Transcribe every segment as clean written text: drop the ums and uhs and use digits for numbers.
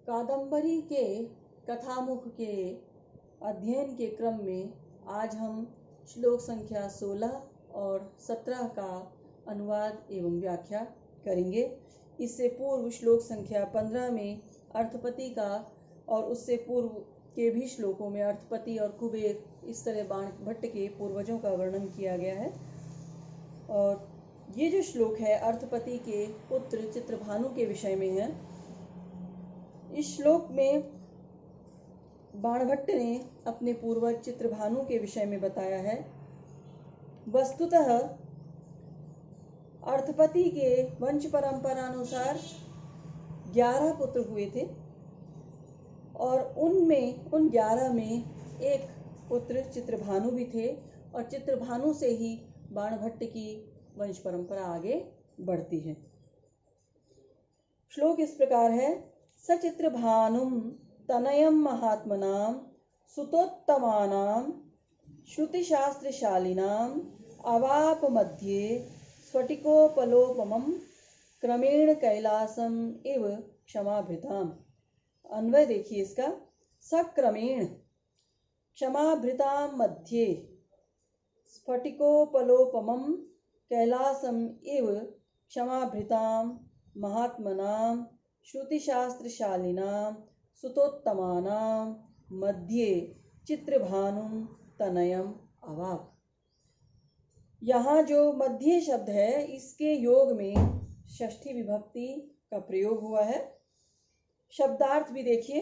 कादंबरी के कथामुख के अध्ययन के क्रम में आज हम श्लोक संख्या 16 और 17 का अनुवाद एवं व्याख्या करेंगे। इससे पूर्व श्लोक संख्या 15 में अर्थपति का और उससे पूर्व के भी श्लोकों में अर्थपति और कुबेर इस तरह बाणभट्ट के पूर्वजों का वर्णन किया गया है। और ये जो श्लोक है अर्थपति के पुत्र चित्रभानु के विषय में है। इस श्लोक में बाणभट्ट ने अपने पूर्वज चित्रभानु के विषय में बताया है। वस्तुतः अर्थपति के वंश परंपरा अनुसार 11 पुत्र हुए थे और उन 11 में एक पुत्र चित्रभानु भी थे और चित्रभानु से ही बाणभट्ट की वंश परंपरा आगे बढ़ती है। श्लोक इस प्रकार है। सचित्रभानुम तनयम महात्मनाम सुतोत्तमानाम श्रुतिशास्त्रशालिनाम अवाप मध्ये स्फटिकोपलोपमं क्रमेण कैलासम इव क्षमाभृताम। अन्वय देखिए इसका। सक्रमेण क्षमाभृताम मध्ये स्फटिकोपलोपमं कैलासम इव क्षमाभृताम महात्मनाम श्रुतिशास्त्रशालिनाम सुतोत्तमानाम मध्ये चित्रभानुम तनयम अवाप। यहाँ जो मध्य शब्द है इसके योग में षष्ठी विभक्ति का प्रयोग हुआ है। शब्दार्थ भी देखिए।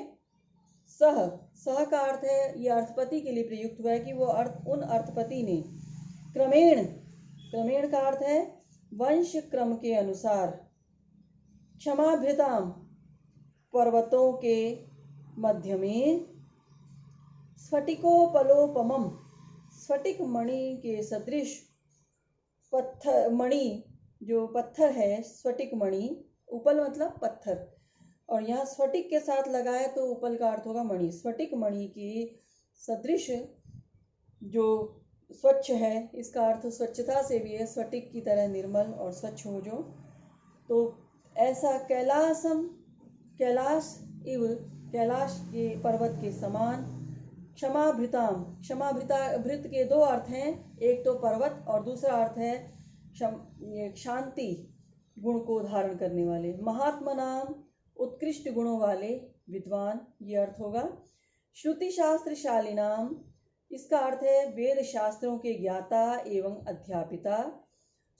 सह का अर्थ है, यह अर्थपति के लिए प्रयुक्त हुआ है कि वो उन अर्थपति ने क्रमेण का अर्थ है वंश क्रम के अनुसार, क्षमाभृताम पर्वतों के मध्य में, स्फटिकोपलोपमम स्फटिक मणि के सदृश, पत्थर मणि जो पत्थर है, स्फटिक मणि, उपल मतलब पत्थर और यहाँ स्फटिक के साथ लगाए तो उपल का अर्थ होगा मणि। स्फटिक मणि की सदृश जो स्वच्छ है, इसका अर्थ स्वच्छता से भी है, स्फटिक की तरह निर्मल और स्वच्छ हो जो। तो ऐसा कैलाश के पर्वत के समान, क्षमाभृत के दो अर्थ हैं, एक तो पर्वत और दूसरा अर्थ है शांति गुण को धारण करने वाले, महात्मा नाम उत्कृष्ट गुणों वाले विद्वान, ये अर्थ होगा। श्रुति शास्त्रशाली नाम, इसका अर्थ है वेद शास्त्रों के ज्ञाता एवं अध्यापिता।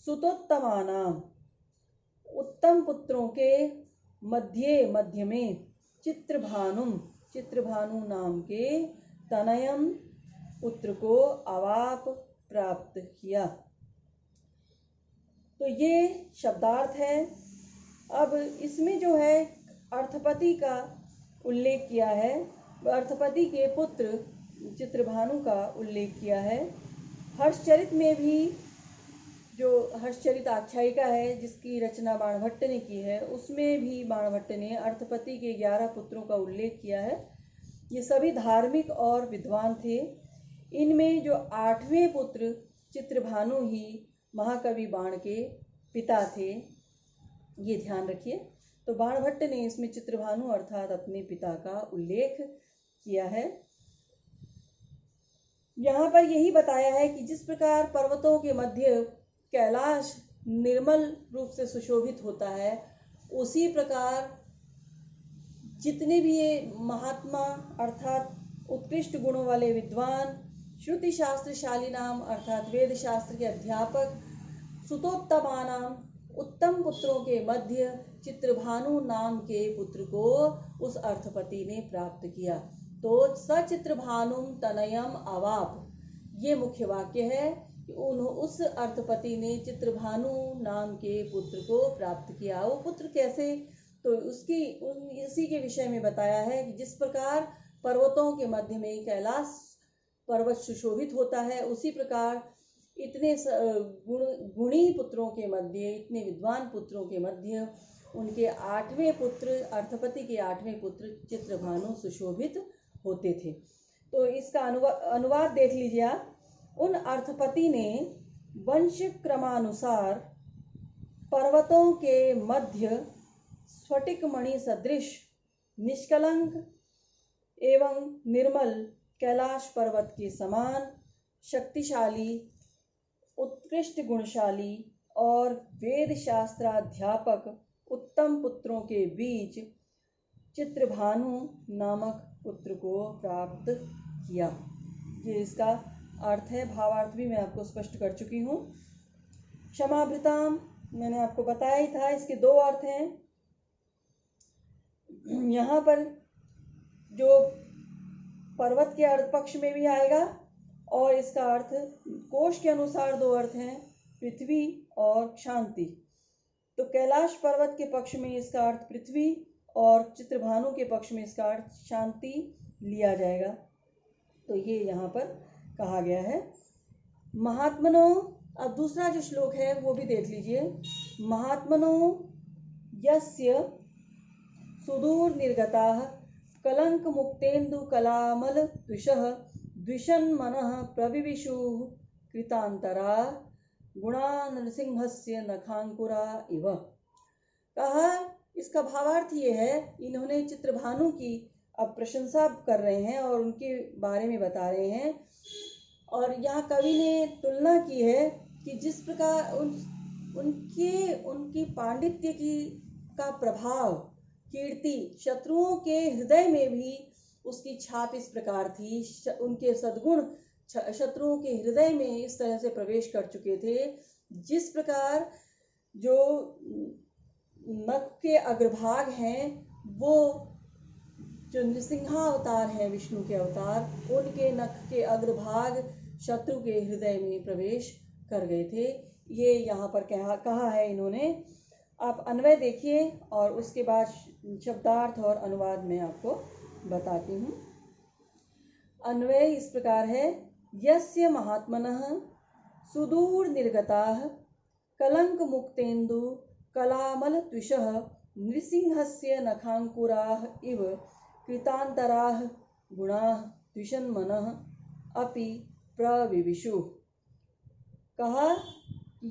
सुतोत्तमा नाम, उत्तम पुत्रों के मध्य में, चित्रभानु नाम के तनयम पुत्र को अवाप प्राप्त किया। तो ये शब्दार्थ है। अब इसमें जो है अर्थपति का उल्लेख किया है, अर्थपति के पुत्र चित्रभानु का उल्लेख किया है। हर्षचरित में भी, जो हर्षचरित आख्यायिका है जिसकी रचना बाणभट्ट ने की है, उसमें भी बाणभट्ट ने अर्थपति के 11 पुत्रों का उल्लेख किया है। ये सभी धार्मिक और विद्वान थे। इनमें जो 8वें पुत्र चित्रभानु ही महाकवि बाण के पिता थे, ये ध्यान रखिए। तो बाणभट्ट ने इसमें चित्रभानु अर्थात अपने पिता का उल्लेख किया है। यहाँ पर यही बताया है कि जिस प्रकार पर्वतों के मध्य कैलाश निर्मल रूप से सुशोभित होता है, उसी प्रकार जितने भी ये महात्मा अर्थात उत्कृष्ट गुणों वाले विद्वान, श्रुति शास्त्रशाली नाम अर्थात वेद शास्त्र के अध्यापक, सुतोत्तमा नाम उत्तम पुत्रों के मध्य चित्रभानु नाम के पुत्र को उस अर्थपति ने प्राप्त किया। तो सचित्रभानुम तनयम अवाप, ये मुख्य वाक्य है कि उस अर्थपति ने चित्रभानु नाम के पुत्र को प्राप्त किया। वो पुत्र कैसे, तो इसी के विषय में बताया है कि जिस प्रकार पर्वतों के मध्य में कैलाश पर्वत सुशोभित होता है, उसी प्रकार इतने गुणी पुत्रों के मध्य, इतने विद्वान पुत्रों के मध्य उनके 8वें पुत्र, अर्थपति के 8वें पुत्र चित्रभानु सुशोभित होते थे। तो इसका अनुवाद देख लीजिए आप। उन अर्थपति ने वंश क्रमानुसार पर्वतों के मध्य स्फटिक मणि सदृश निष्कलंक एवं निर्मल कैलाश पर्वत के समान शक्तिशाली, उत्कृष्ट गुणशाली और वेद शास्त्राध्यापक उत्तम पुत्रों के बीच चित्रभानु नामक पुत्र को प्राप्त किया। ये इसका अर्थ है। भावार्थ भी मैं आपको स्पष्ट कर चुकी हूँ। क्षमाभृताम मैंने आपको बताया ही था, इसके दो अर्थ हैं। यहाँ पर जो पर्वत के अर्थ पक्ष में भी आएगा और इसका अर्थ कोश के अनुसार दो अर्थ हैं, पृथ्वी और शांति। तो कैलाश पर्वत के पक्ष में इसका अर्थ पृथ्वी और चित्रभानु के पक्ष में इसका अर्थ शांति लिया जाएगा। तो ये यहाँ पर कहा गया है। महात्मनो, अब दूसरा जो श्लोक है वो भी देख लीजिए। महात्मनो यस्य सुदूर निर्गताः कलंक मुक्तेन्दु कलामल द्विषः द्विषन् मनः प्रविविशुः कृतांतरा गुणा नरसिंहस्य नखांकुरा इव। कहा इसका भावार्थ ये है, इन्होंने चित्रभानु की अब प्रशंसा कर रहे हैं और उनके बारे में बता रहे हैं। और यहाँ कवि ने तुलना की है कि जिस प्रकार उनकी पांडित्य का प्रभाव, कीर्ति शत्रुओं के हृदय में भी उसकी छाप इस प्रकार थी। उनके सद्गुण शत्रुओं के हृदय में इस तरह से प्रवेश कर चुके थे, जिस प्रकार जो नख के अग्रभाग हैं, वो जो नृसिंहावतार है विष्णु के अवतार, उनके नख के अग्रभाग शत्रु के हृदय में प्रवेश कर गए थे। ये यहाँ पर कहा है इन्होंने। आप अन्वय देखिए और उसके बाद शब्दार्थ और अनुवाद में आपको बताती हूँ। अन्वय इस प्रकार है। यस्य महात्मनः सुदूर निर्गताः कलंक मुक्तेन्दु कलामल द्विषः नृसिंहस्य नखांकुराः इव कृतांतराः गुणाः द्विषन् मनः अपि प्रविविशु। कहा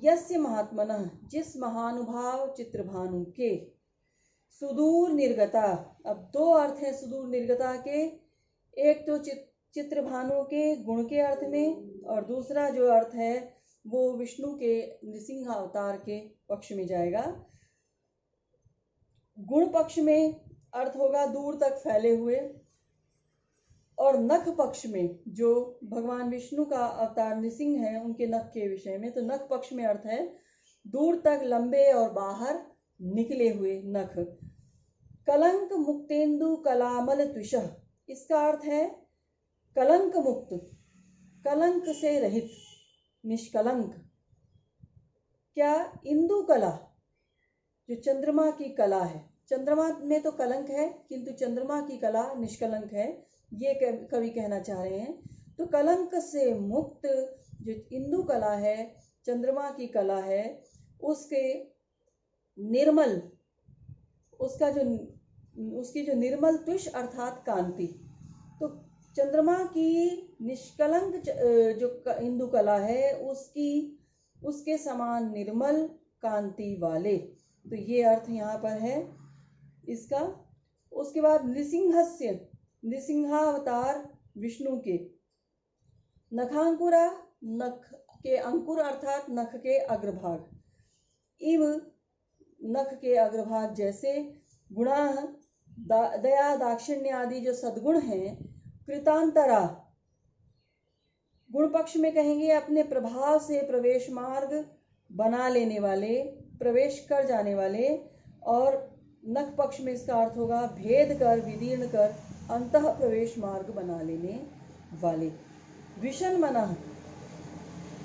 यस्य महात्मनः, जिस महानुभाव चित्रभानु के, सुदूर निर्गता। अब दो अर्थ हैं सुदूर निर्गता के, एक तो चित्रभानु के गुण के अर्थ में और दूसरा जो अर्थ है वो विष्णु के नृसिंह अवतार के पक्ष में जाएगा। गुण पक्ष में अर्थ होगा दूर तक फैले हुए, और नख पक्ष में जो भगवान विष्णु का अवतार नृसिंह है उनके नख के विषय में, तो नख पक्ष में अर्थ है दूर तक लंबे और बाहर निकले हुए नख। कलंक मुक्तेन्दु कलामल द्विषः, इसका अर्थ है कलंक मुक्त, कलंक से रहित, निष्कलंक। क्या इंदु कला, जो चंद्रमा की कला है, चंद्रमा में तो कलंक है किंतु चंद्रमा की कला निष्कलंक है, ये कवि कहना चाह रहे हैं। तो कलंक से मुक्त जो इंदु कला है, चंद्रमा की कला है, उसके निर्मल, उसकी जो निर्मल तुष अर्थात कांति, तो चंद्रमा की निष्कलंक जो इंदु कला है उसके समान निर्मल कांति वाले। तो ये अर्थ यहाँ पर है इसका। उसके बाद नृसिंहस्य, नृसिंहावतार विष्णु के, नखांकुरा, नख के अंकुर अर्थात नख के अग्रभाग, इव नख के अग्रभाग जैसे, गुणा दया दाक्षिण्य आदि जो सद्गुण हैं, कृतांतरा, गुण पक्ष में कहेंगे अपने प्रभाव से प्रवेश मार्ग बना लेने वाले, प्रवेश कर जाने वाले, और नख पक्ष में इसका अर्थ होगा भेद कर, विदीर्ण कर, अंतः प्रवेश मार्ग बना लेने वाले। विषण मनः,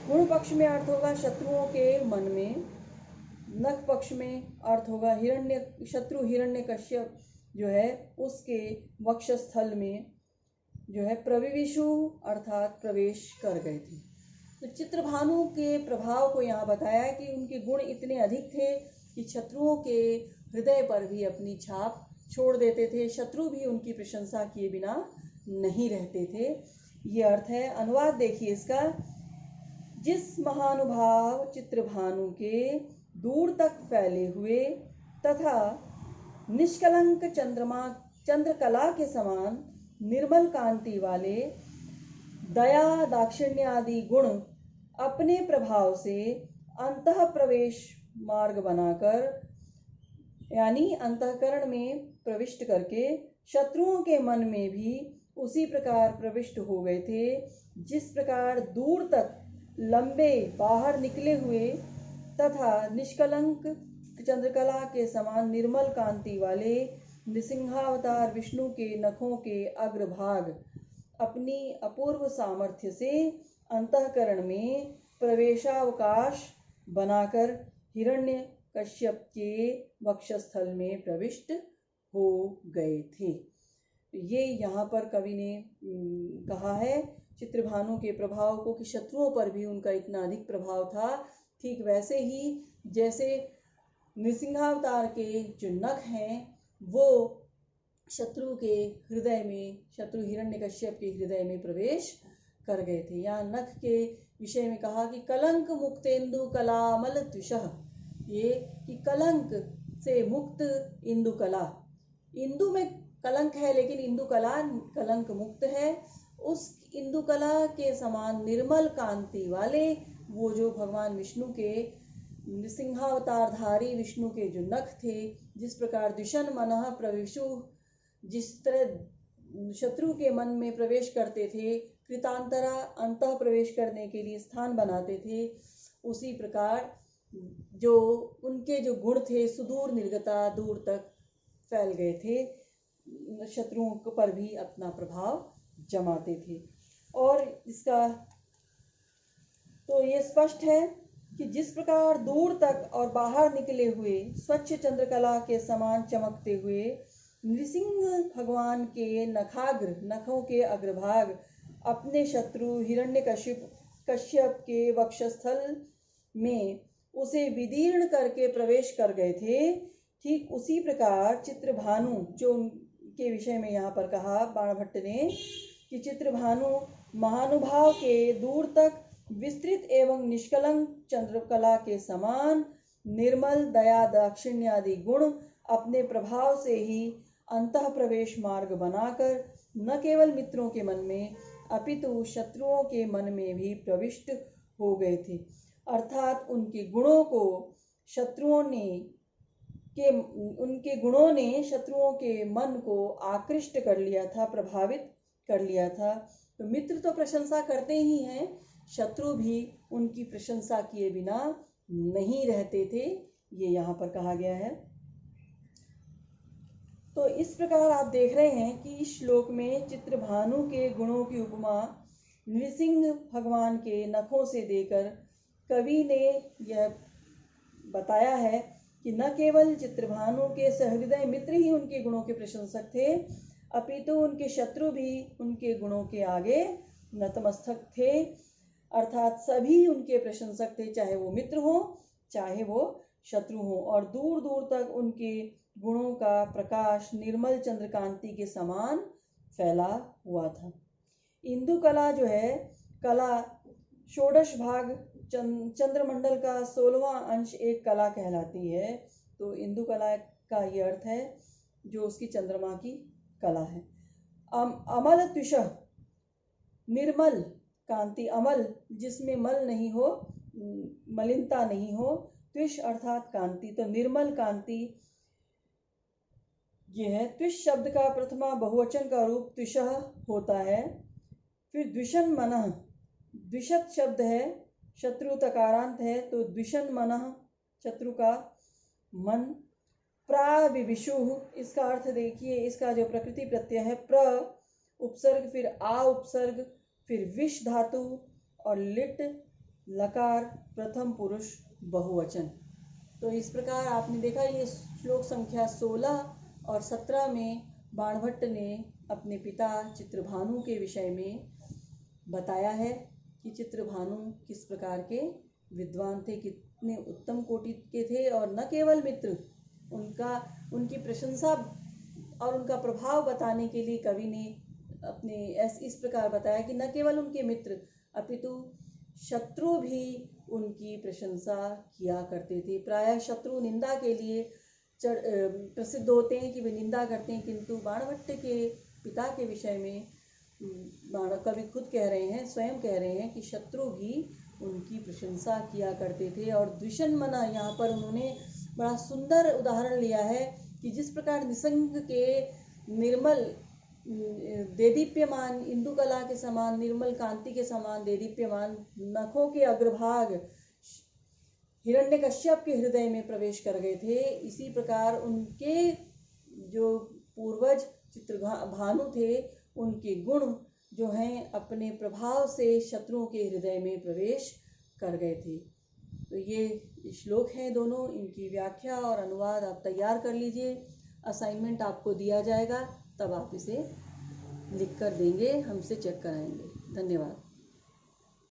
गुण पक्ष में अर्थ होगा शत्रुओं के मन में, नख पक्ष में अर्थ होगा शत्रु हिरण्यकश्यप जो है उसके वक्षस्थल में जो है प्रविविशु अर्थात प्रवेश कर गए थे। तो चित्रभानु के प्रभाव को यहाँ बताया कि उनके गुण इतने अधिक थे कि शत्रुओं के हृदय पर भी अपनी छाप छोड़ देते थे, शत्रु भी उनकी प्रशंसा किए बिना नहीं रहते थे। ये अर्थ है। अनुवाद देखिए इसका। जिस महानुभाव चित्रभानु के दूर तक फैले हुए तथा निष्कलंक चंद्रकला के समान निर्मल कांति वाले दया दाक्षिण्य आदि गुण अपने प्रभाव से अंतः प्रवेश मार्ग बनाकर, यानी अंतःकरण में प्रविष्ट करके शत्रुओं के मन में भी उसी प्रकार प्रविष्ट हो गए थे, जिस प्रकार दूर तक लंबे बाहर निकले हुए तथा निष्कलंक चंद्रकला के समान निर्मल कांति वाले नृसिंहावतार विष्णु के नखों के अग्रभाग अपनी अपूर्व सामर्थ्य से अंतःकरण में प्रवेशावकाश बनाकर हिरण्यकश्यप के वक्षस्थल में प्रविष्ट हो गए थे। ये यहाँ पर कवि ने कहा है चित्रभानु के प्रभाव को कि शत्रुओं पर भी उनका इतना अधिक प्रभाव था। ठीक वैसे ही जैसे नृसिंहावतार के जो नख हैं वो शत्रु के हृदय में, शत्रु हिरण्यकश्यप के हृदय में प्रवेश कर गए थे। यहाँ नख के विषय में कहा कि कलंक मुक्तेन्दु कलामल त्विषः, ये कि कलंक से मुक्त इंदु कला, इंदु में कलंक है लेकिन इंदु कला कलंक मुक्त है, उस इंदु कला के समान निर्मल कांति वाले वो जो भगवान विष्णु के नृसिंहावतारधारी विष्णु के जो नख थे, जिस प्रकार द्विषन मनः प्रविशु, जिस तरह शत्रु के मन में प्रवेश करते थे, कृतांतरा अंतः प्रवेश करने के लिए स्थान बनाते थे, उसी प्रकार जो उनके जो गुण थे सुदूर निर्गता, दूर तक फैल गए थे, शत्रुओं पर भी अपना प्रभाव जमाते थे। और इसका तो ये स्पष्ट है कि जिस प्रकार दूर तक और बाहर निकले हुए स्वच्छ चंद्रकला के समान चमकते हुए नृसिंह भगवान के नखाग्र, नखों के अग्रभाग अपने शत्रु हिरण्यकश्यप के वक्षस्थल में उसे विदीर्ण करके प्रवेश कर गए थे, ठीक उसी प्रकार चित्रभानु जो के विषय में यहाँ पर कहा बाणभट्ट ने कि चित्रभानु महानुभाव के दूर तक विस्तृत एवं निष्कलंक चंद्रकला के समान निर्मल दया दाक्षिण्य आदि गुण अपने प्रभाव से ही अंतः प्रवेश मार्ग बनाकर न केवल मित्रों के मन में अपितु शत्रुओं के मन में भी प्रविष्ट हो गए थे। अर्थात उनके गुणों ने शत्रुओं के मन को आकृष्ट कर लिया था, प्रभावित कर लिया था। तो मित्र तो प्रशंसा करते ही हैं, शत्रु भी उनकी प्रशंसा किए बिना नहीं रहते थे, ये यहाँ पर कहा गया है। तो इस प्रकार आप देख रहे हैं कि इस श्लोक में चित्रभानु के गुणों की उपमा नृसिंह भगवान के नखों से देकर कवि ने यह बताया है कि न केवल चित्रभानु के सहृदय मित्र ही उनके गुणों के प्रशंसक थे, अपितु उनके शत्रु भी उनके गुणों के आगे नतमस्तक थे। अर्थात सभी उनके प्रशंसक थे, चाहे वो मित्र हो चाहे वो शत्रु हो, और दूर दूर तक उनके गुणों का प्रकाश निर्मल चंद्रकांति के समान फैला हुआ था। इंदु कला जो है, कला षोडश भाग चंद्रमंडल का 16वां अंश एक कला कहलाती है। तो इंदु कला का ये अर्थ है जो उसकी चंद्रमा की कला है। अमल त्विषः, निर्मल कांति, अमल जिसमें मल नहीं हो, मलिनता नहीं हो, त्विष अर्थात कांति, तो निर्मल कांति ये है। त्विष शब्द का प्रथमा बहुवचन का रूप त्विषः होता है। फिर द्विषन मनः, द्विषत शब्द है, शत्रु तकारांत है, तो द्विषन मनः शत्रु का मन। प्राविविशुः, इसका अर्थ देखिए, इसका जो प्रकृति प्रत्यय है प्र उपसर्ग, फिर आ उपसर्ग, फिर विष धातु और लिट लकार प्रथम पुरुष बहुवचन। तो इस प्रकार आपने देखा ये श्लोक संख्या 16 और 17 में बाणभट्ट ने अपने पिता चित्रभानु के विषय में बताया है कि चित्रभानु किस प्रकार के विद्वान थे, कितने उत्तम कोटि के थे, और न केवल मित्र, उनकी प्रशंसा और उनका प्रभाव बताने के लिए कवि ने अपने इस प्रकार बताया कि न केवल उनके मित्र अपितु शत्रु भी उनकी प्रशंसा किया करते थे। प्रायः शत्रु निंदा के लिए प्रसिद्ध होते हैं कि वे निंदा करते हैं, किंतु बाणभट्ट के पिता के विषय में कवि खुद कह रहे हैं, स्वयं कह रहे हैं कि शत्रु भी उनकी प्रशंसा किया करते थे। और द्विषन्मना यहाँ पर उन्होंने बड़ा सुंदर उदाहरण लिया है कि जिस प्रकार निसंग के निर्मल देदीप्यमान इंदुकला के समान, निर्मल कांति के समान देदीप्यमान नखों के अग्रभाग हिरण्यकश्यप के हृदय में प्रवेश कर गए थे, इसी प्रकार उनके जो पूर्वज चित्रभानु थे, उनके गुण जो हैं अपने प्रभाव से शत्रुओं के हृदय में प्रवेश कर गए थे। तो ये श्लोक हैं दोनों, इनकी व्याख्या और अनुवाद आप तैयार कर लीजिए। असाइनमेंट आपको दिया जाएगा, तब आप इसे लिख कर देंगे, हमसे चेक कराएंगे। धन्यवाद।